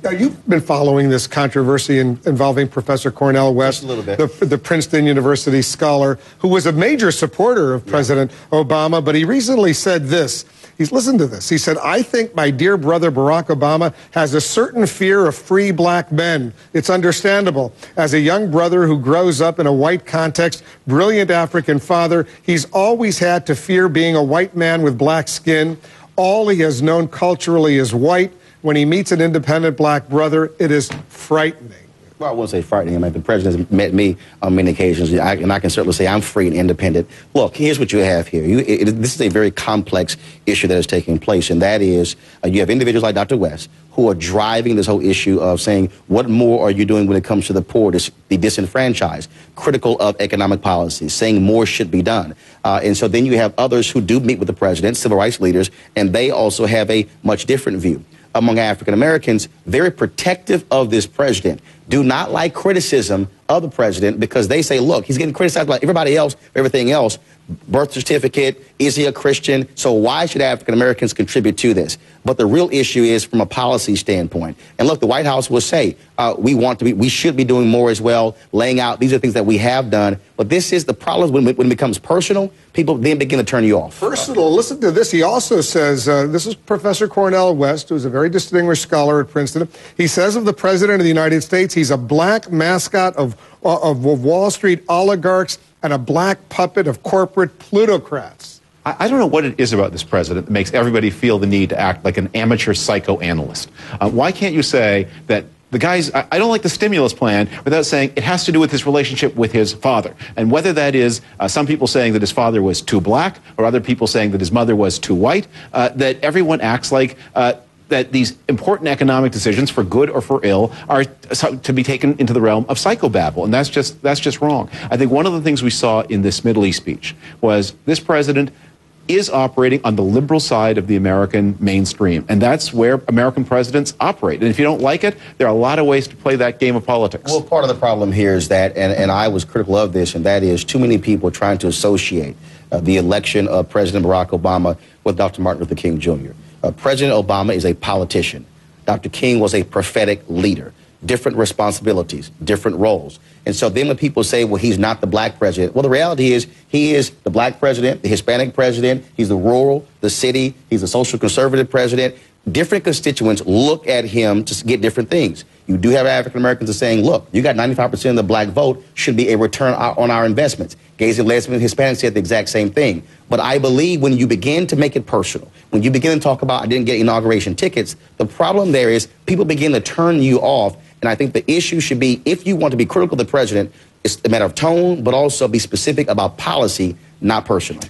Now, you've been following this controversy involving Professor Cornel West, a little bit. The Princeton University scholar, who was a major supporter of President Obama, but he recently said this. Listen to this. He said, "I think my dear brother Barack Obama has a certain fear of free black men. It's understandable. As a young brother who grows up in a white context, brilliant African father, he's always had to fear being a white man with black skin. All he has known culturally is white. When he meets an independent black brother, it is frightening." Well, I won't say frightening. I mean, the president has met me on many occasions, and I can certainly say I'm free and independent. Look, here's what you have here. This is a very complex issue that is taking place, and that is you have individuals like Dr. West who are driving this whole issue of saying, what more are you doing when it comes to the poor, the disenfranchised, critical of economic policy, saying more should be done. And so then you have others who do meet with the president, civil rights leaders, and they also have a much different view. Among African Americans, very protective of this president, do not like criticism of the president because they say, look, he's getting criticized like everybody else, everything else. Birth certificate, is he a Christian? So why should African Americans contribute to this? But the real issue is from a policy standpoint. And look, the White House will say we should be doing more as well, laying out these are things that we have done. But this is the problem when it becomes personal, people then begin to turn you off. Personal, listen to this. He also says, this is Professor Cornel West, who's a very distinguished scholar at Princeton. He says of the president of the United States, he's a black mascot of Wall Street oligarchs and a black puppet of corporate plutocrats. I don't know what it is about this president that makes everybody feel the need to act like an amateur psychoanalyst. Why can't you say that the guy's, I don't like the stimulus plan without saying it has to do with his relationship with his father. And whether that is some people saying that his father was too black or other people saying that his mother was too white, that everyone acts like that these important economic decisions, for good or for ill, are to be taken into the realm of psychobabble, and that's just wrong. I think one of the things we saw in this Middle East speech was this president is operating on the liberal side of the American mainstream, and that's where American presidents operate. And if you don't like it, there are a lot of ways to play that game of politics. Well, part of the problem here is that, and I was critical of this, and that is too many people trying to associate the election of President Barack Obama with Dr. Martin Luther King Jr. President Obama is a politician. Dr. King was a prophetic leader. Different responsibilities, different roles. And so then when people say, well, he's not the black president, well, the reality is he is the black president, the Hispanic president, he's the rural, the city, he's the social conservative president. Different constituents look at him to get different things. You do have African Americans that are saying, look, you got 95% of the black vote, should be a return on our investments. Gays and lesbians, Hispanics said the exact same thing. But I believe when you begin to make it personal, when you begin to talk about I didn't get inauguration tickets, the problem there is people begin to turn you off. And I think the issue should be, if you want to be critical of the president, it's a matter of tone, but also be specific about policy, not personal.